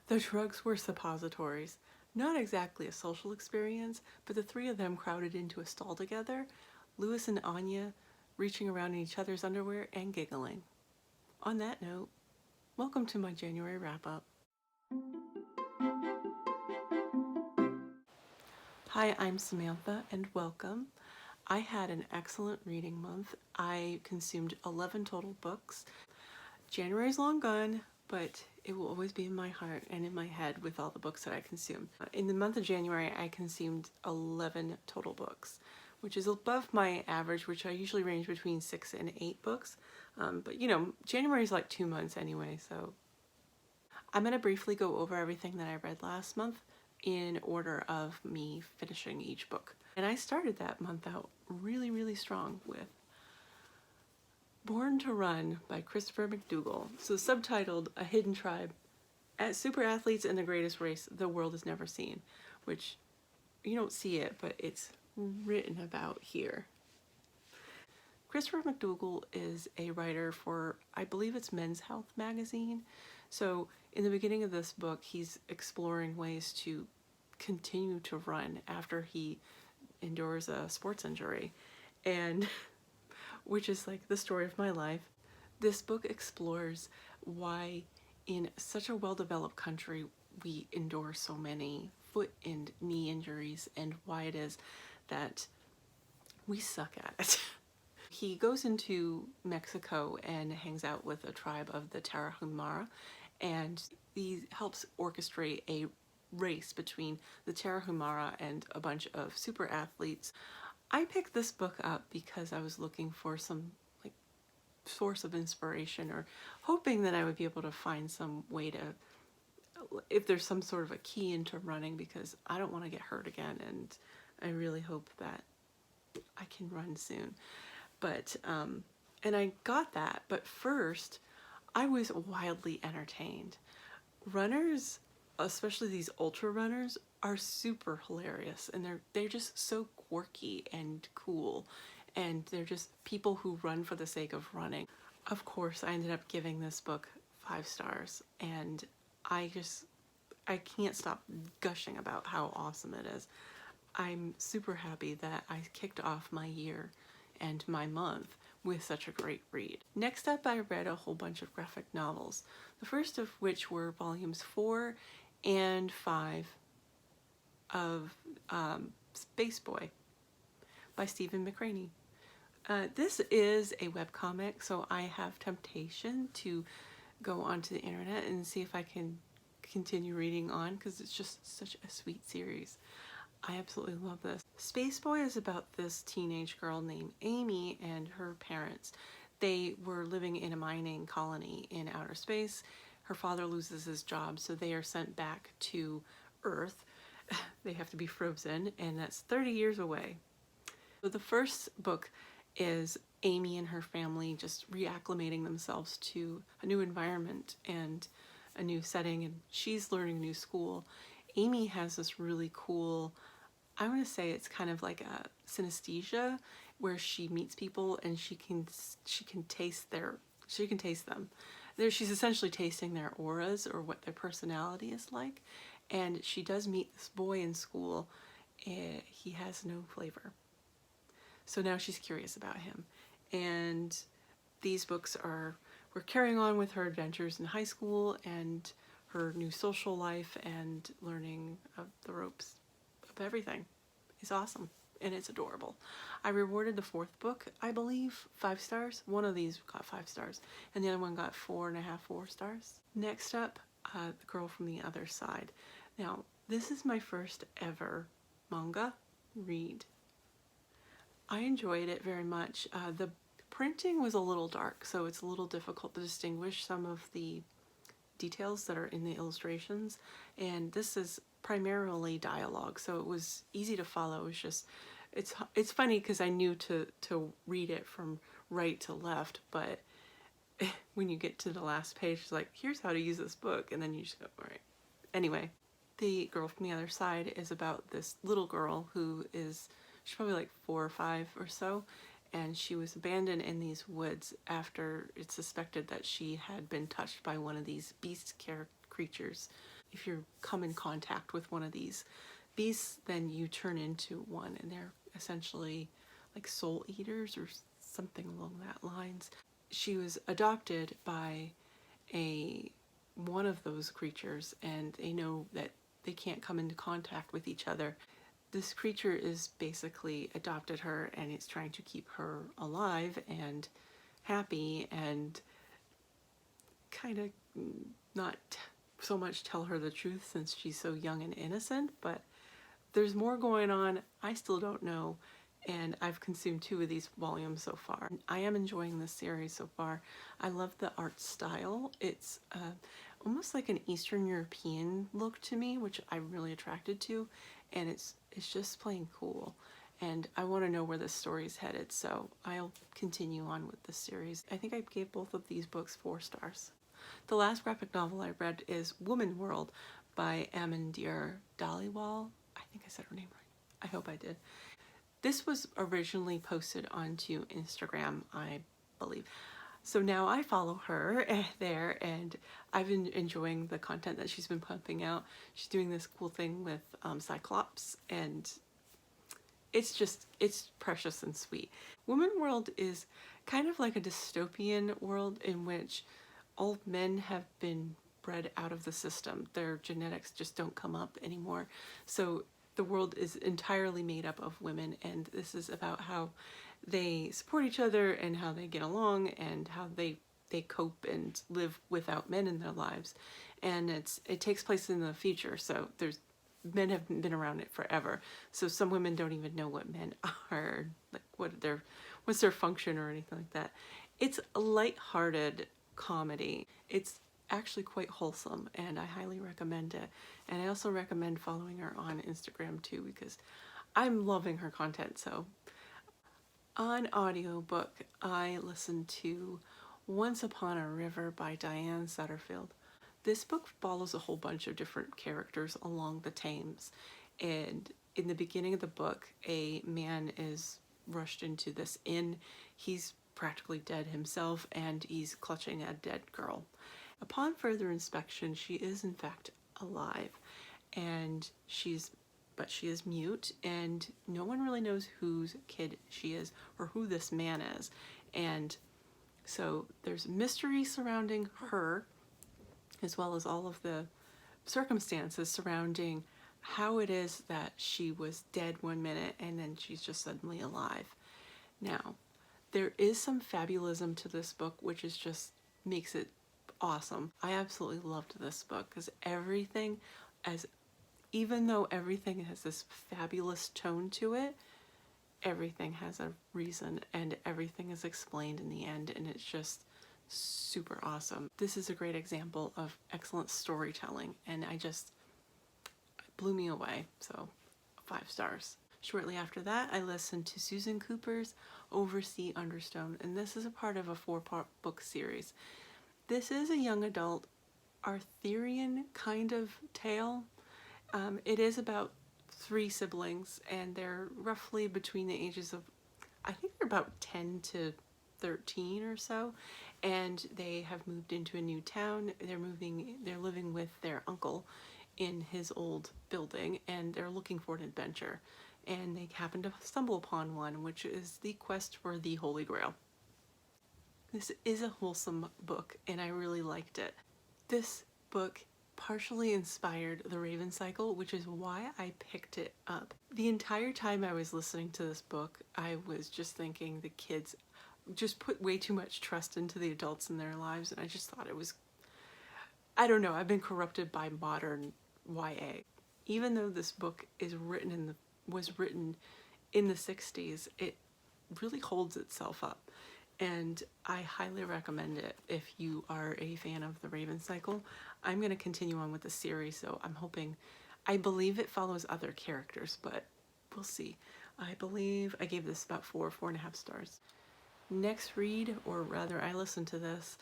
The drugs were suppositories. Not exactly a social experience, but the three of them crowded into a stall together, Louis and Anya reaching around in each other's underwear and giggling. On that note, welcome to my January wrap-up. Hi, I'm Samantha and welcome. I had an excellent reading month. I consumed 11 total books. January's long gone, but it will always be in my heart and in my head with all the books that I consume. In the month of January, I consumed 11 total books, which is above my average, which I usually range between 6 and 8 books. But you know, January is like 2 months anyway, so I'm going to briefly go over everything that I read last month in order of me finishing each book. And I started that month out really strong with Born to Run by Christopher McDougall. So subtitled A Hidden Tribe, Super Athletes in the Greatest Race the World Has Never Seen, which you don't see it, but it's written about here. Christopher McDougall is a writer for, I believe it's Men's Health magazine. So in the beginning of this book, he's exploring ways to continue to run after he endures a sports injury, and which is like the story of my life. This book explores why in such a well-developed country we endure so many foot and knee injuries and why it is that we suck at it. He goes into Mexico and hangs out with a tribe of the Tarahumara, and he helps orchestrate a race between the Tarahumara and a bunch of super athletes. I picked this book up because I was looking for some like source of inspiration, or hoping that I would be able to find some way to, if there's some sort of a key into running, because I don't want to get hurt again, and I really hope that I can run soon. But and I got that, but first I was wildly entertained. Runners, especially these ultra runners, are super hilarious, and they're just so quirky and cool, and they're just people who run for the sake of running. Of course, I ended up giving this book 5 stars, and I can't stop gushing about how awesome it is. I'm super happy that I kicked off my year and my month with such a great read. Next up, I read a whole bunch of graphic novels, the first of which were volumes 4 and 5 of Space Boy by Stephen McCraney. This is a webcomic, so I have temptation to go onto the internet and see if I can continue reading on, because it's just such a sweet series. I absolutely love this. Space Boy is about this teenage girl named Amy and her parents. They were living in a mining colony in outer space. Her father loses his job, so they are sent back to Earth. They have to be frozen, and that's 30 years away. So the first book is Amy and her family just reacclimating themselves to a new environment and a new setting, and she's learning a new school. Amy has this really cool, I want to say it's kind of like a synesthesia, where she meets people and she can taste them. She's essentially tasting their auras or what their personality is like. And she does meet this boy in school. He has no flavor. So now she's curious about him. And these books we're carrying on with her adventures in high school and her new social life and learning of the ropes of everything. It's awesome and it's adorable. I rewarded the 4th book, I believe, 5 stars. One of these got 5 stars and the other one got 4 stars. Next up, The Girl from the Other Side. Now, this is my first ever manga read. I enjoyed it very much. The printing was a little dark, so it's a little difficult to distinguish some of the details that are in the illustrations, and this is primarily dialogue, so it was easy to follow. It's just it's funny because I knew to read it from right to left, but when you get to the last page, it's like, here's how to use this book, and then you just go, all right. Anyway, The Girl from the Other Side is about this little girl who is, she's probably like 4 or 5 or so, and she was abandoned in these woods after it's suspected that she had been touched by one of these beast creatures. if you come in contact with one of these beasts, then you turn into one, and they're essentially like soul eaters or something along that lines. She was adopted by one of those creatures, and they know that they can't come into contact with each other. This creature is basically adopted her, and it's trying to keep her alive and happy, and kind of not so much tell her the truth since she's so young and innocent, but there's more going on. I still don't know, and I've consumed 2 of these volumes so far. I am enjoying this series so far. I love the art style. It's almost like an Eastern European look to me, which I'm really attracted to, and it's just plain cool. And I want to know where this story's headed, so I'll continue on with this series. I think I gave both of these books 4 stars. The last graphic novel I read is Woman World by Amandir Dhaliwal. I think I said her name right. I hope I did. This was originally posted onto Instagram, I believe. So now I follow her there, and I've been enjoying the content that she's been pumping out. She's doing this cool thing with Cyclops, and it's precious and sweet. Woman World is kind of like a dystopian world in which all men have been bred out of the system. Their genetics just don't come up anymore. So the world is entirely made up of women, and this is about how they support each other and how they get along and how they cope and live without men in their lives. And it takes place in the future, so men have been around it forever. So some women don't even know what men are, like what's their function or anything like that. It's a light-hearted comedy. It's actually quite wholesome, and I highly recommend it. And I also recommend following her on Instagram too, because I'm loving her content. So on audiobook, I listened to Once Upon a River by Diane Sutterfield. This book follows a whole bunch of different characters along the Thames, and in the beginning of the book, a man is rushed into this inn. He's practically dead himself, and he's clutching a dead girl. Upon further inspection, she is in fact alive, and she is mute, and no one really knows whose kid she is or who this man is. And so there's mystery surrounding her, as well as all of the circumstances surrounding how it is that she was dead one minute and then she's just suddenly alive. Now, there is some fabulism to this book, which is just makes it awesome. I absolutely loved this book because even though everything has this fabulous tone to it, everything has a reason and everything is explained in the end, and it's just super awesome. This is a great example of excellent storytelling, and it blew me away, so 5 stars. Shortly after that, I listened to Susan Cooper's Oversea Understone, and this is a part of a 4-part book series. This is a young adult Arthurian kind of tale. It is about 3 siblings, and they're roughly between the ages of, I think they're about 10 to 13 or so, and they have moved into a new town. They're living with their uncle in his old building, and they're looking for an adventure. And they happen to stumble upon one, which is the quest for the Holy Grail. This is a wholesome book, and I really liked it. This book partially inspired The Raven Cycle, which is why I picked it up. The entire time I was listening to this book, I was just thinking the kids just put way too much trust into the adults in their lives, and I just thought it was, I don't know, I've been corrupted by modern YA. Even though this book was written in the 60s, it really holds itself up, and I highly recommend it if you are a fan of The Raven Cycle. I'm going to continue on with the series, so I believe it follows other characters, but we'll see. I believe I gave this about 4.5 stars. Next read, or rather I listened to this,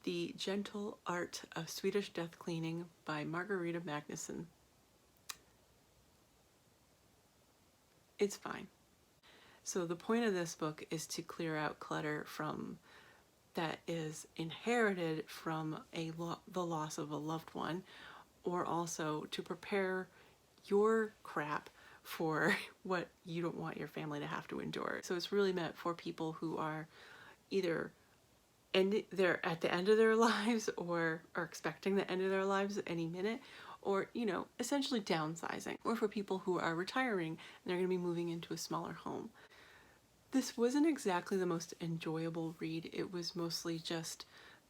The Gentle Art of Swedish Death Cleaning by Margareta Magnusson. It's fine. So the point of this book is to clear out clutter that is inherited from the loss of a loved one, or also to prepare your crap for what you don't want your family to have to endure. So it's really meant for people who are either they're at the end of their lives or are expecting the end of their lives any minute, or, you know, essentially downsizing, or for people who are retiring and they're going to be moving into a smaller home. This wasn't exactly the most enjoyable read. It was mostly just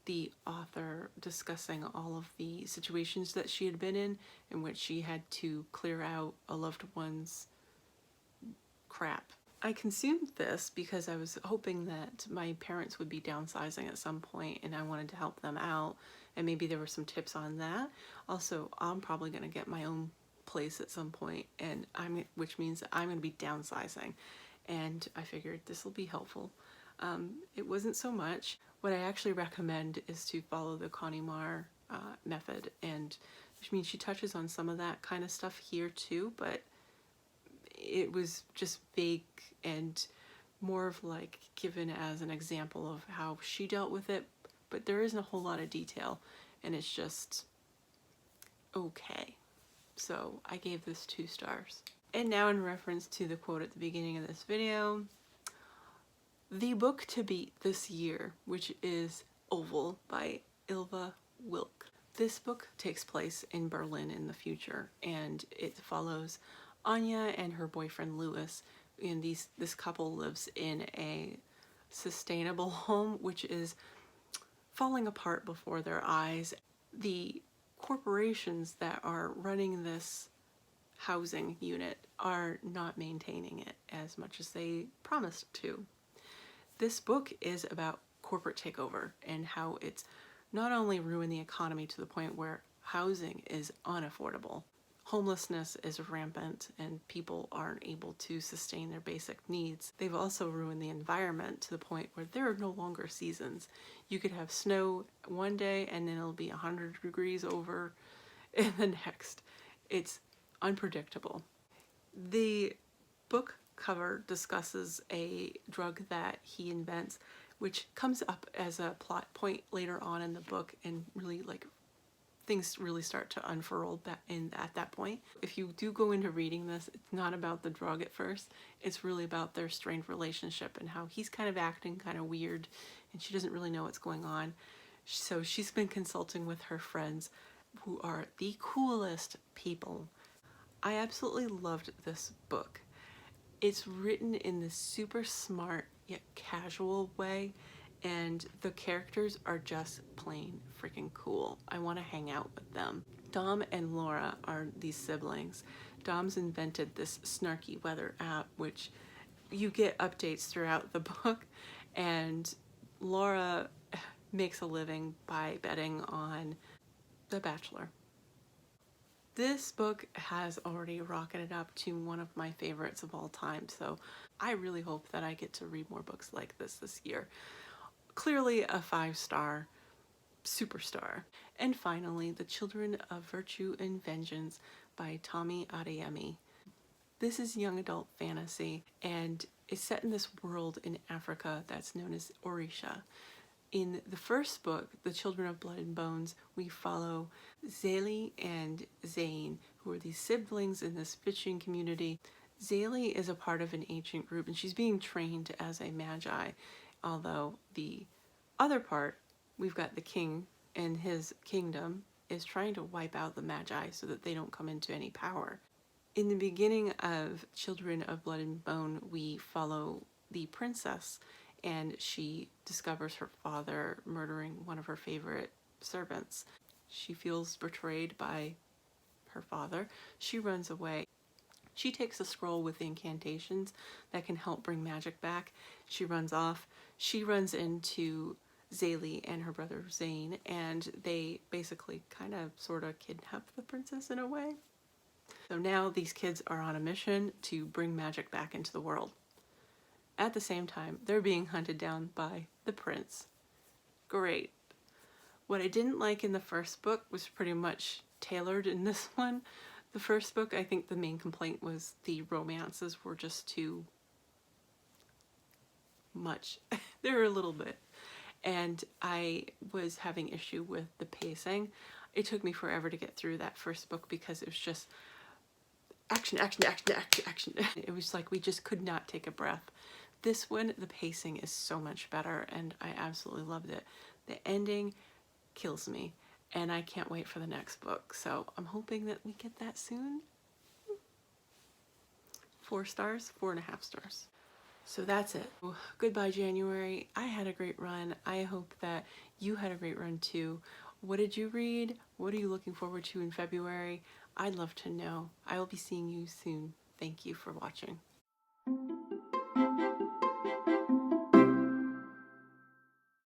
the author discussing all of the situations that she had been in which she had to clear out a loved one's crap. I consumed this because I was hoping that my parents would be downsizing at some point and I wanted to help them out, and maybe there were some tips on that. Also, I'm probably going to get my own place at some point, and which means that I'm going to be downsizing, and I figured this will be helpful. It wasn't so much. What I actually recommend is to follow the Connie Mar method, and which means she touches on some of that kind of stuff here too, but it was just vague and more of like given as an example of how she dealt with it, but there isn't a whole lot of detail, and it's just okay. So I gave this 2 stars. And now, in reference to the quote at the beginning of this video, the book to beat this year, which is Oval by Ilva Wilk. This book takes place in Berlin in the future, and it follows Anya and her boyfriend Louis, and this couple lives in a sustainable home which is falling apart before their eyes. The corporations that are running this housing unit are not maintaining it as much as they promised to. This book is about corporate takeover and how it's not only ruined the economy to the point where housing is unaffordable, homelessness is rampant, and people aren't able to sustain their basic needs. They've also ruined the environment to the point where there are no longer seasons. You could have snow one day and then it'll be 100 degrees over in the next. It's unpredictable. The book cover discusses a drug that he invents, which comes up as a plot point later on in the book, and really like things really start to unfurl at that point. If you do go into reading this, it's not about the drug at first. It's really about their strained relationship and how he's kind of acting kind of weird and she doesn't really know what's going on. So she's been consulting with her friends, who are the coolest people. I absolutely loved this book. It's written in this super smart yet casual way, and the characters are just plain freaking cool. I want to hang out with them. Dom and Laura are these siblings. Dom's invented this snarky weather app, which you get updates throughout the book, and Laura makes a living by betting on The Bachelor. This book has already rocketed up to one of my favorites of all time, so I really hope that I get to read more books like this year. Clearly a 5-star superstar. And finally, The Children of Virtue and Vengeance by Tommy Adeyemi. This is young adult fantasy, and it's set in this world in Africa that's known as Orisha. In the first book, The Children of Blood and Bones, we follow Zélie and Zane, who are these siblings in this fishing community. Zélie is a part of an ancient group, and she's being trained as a magi, although the other part, we've got the king and his kingdom, is trying to wipe out the magi so that they don't come into any power. In the beginning of Children of Blood and Bone, we follow the princess, and she discovers her father murdering one of her favorite servants. She feels betrayed by her father. She runs away. She takes a scroll with incantations that can help bring magic back. She runs off. She runs into Zélie and her brother Zane, and they basically kind of sort of kidnap the princess in a way. So now these kids are on a mission to bring magic back into the world. At the same time, they're being hunted down by the prince. Great. What I didn't like in the first book was pretty much tailored in this one. The first book, I think the main complaint was the romances were just too much. They were a little bit. And I was having issue with the pacing. it took me forever to get through that first book because it was just action, action, action, action, action. It was like we just could not take a breath. This one, the pacing is so much better, and I absolutely loved it. The ending kills me, and I can't wait for the next book. So I'm hoping that we get that soon. 4 stars, 4.5 stars. So that's it. Goodbye, January. I had a great run. I hope that you had a great run too. What did you read? What are you looking forward to in February? I'd love to know. I will be seeing you soon. Thank you for watching.